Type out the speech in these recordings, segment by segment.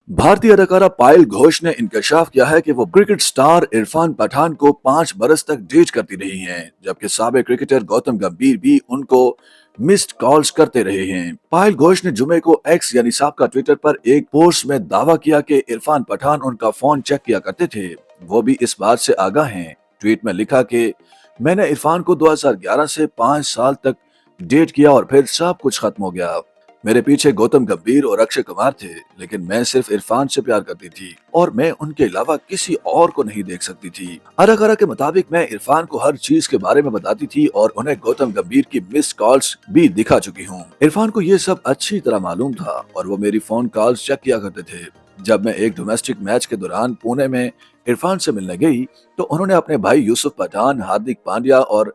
भारतीय अदाकारा पायल घोष ने इंकशाफ किया है कि वो क्रिकेट स्टार इरफान पठान को 5 बरस तक डेट करती रही हैं, जबकि साबिक क्रिकेटर गौतम गंभीर भी उनको मिस्ड कॉल्स करते रहे हैं। पायल घोष ने जुमे को एक्स यानी साबका ट्विटर पर एक पोस्ट में दावा किया कि इरफान पठान उनका फोन चेक किया करते थे, वो भी इस बात से आगाह हैं। ट्वीट में लिखा कि मैंने इरफान को 2011 से 5 साल तक डेट किया और फिर सब कुछ खत्म हो गया। मेरे पीछे गौतम गंभीर और अक्षय कुमार थे, लेकिन मैं सिर्फ इरफान से प्यार करती थी और मैं उनके अलावा किसी और को नहीं देख सकती थी। अदाकारा के मुताबिक मैं इरफान को हर चीज के बारे में बताती थी और उन्हें गौतम गंभीर की मिस्ड कॉल्स भी दिखा चुकी हूँ। इरफान को ये सब अच्छी तरह मालूम था और वो मेरी फोन कॉल्स चेक किया करते थे। जब मैं एक डोमेस्टिक मैच के दौरान पुणे में इरफान से मिलने गई तो उन्होंने अपने भाई यूसुफ पठान, हार्दिक पांड्या और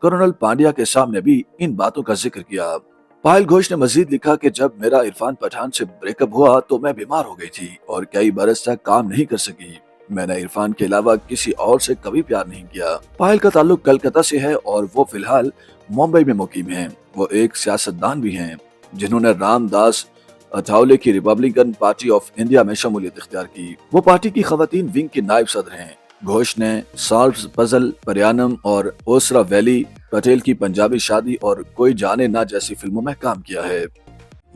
करुणल पांड्या के सामने भी इन बातों का जिक्र किया। पायल घोष ने मजीद लिखा कि जब मेरा इरफान पठान से ब्रेकअप हुआ तो मैं बीमार हो गई थी और कई बरस तक काम नहीं कर सकी। मैंने इरफान के अलावा किसी और से कभी प्यार नहीं किया। पायल का ताल्लुक कलकत्ता से है और वो फिलहाल मुंबई में मुकीम हैं। वो एक सियासतदान भी हैं जिन्होंने रामदास अठावले की रिपब्लिकन पार्टी ऑफ इंडिया में शमूलियत इख्तियार की। वो पार्टी की खवातीन विंग की नायब सदर हैं। घोष ने सॉल्व्स पजल, परियानम और ओसरा वैली, पटेल की पंजाबी शादी और कोई जाने ना जैसी फिल्मों में काम किया है।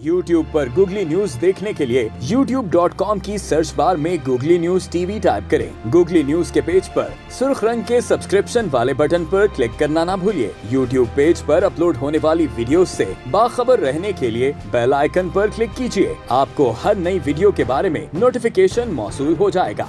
YouTube पर गूगली न्यूज देखने के लिए youtube.com की सर्च बार में गूगली न्यूज टीवी टाइप करें। गूगली न्यूज के पेज पर सुर्ख रंग के सब्सक्रिप्शन वाले बटन पर क्लिक करना ना भूलिए। YouTube पेज पर अपलोड होने वाली वीडियो से बाखबर रहने के लिए बेल आइकन पर क्लिक कीजिए। आपको हर नई वीडियो के बारे में नोटिफिकेशन मौसूल हो जाएगा।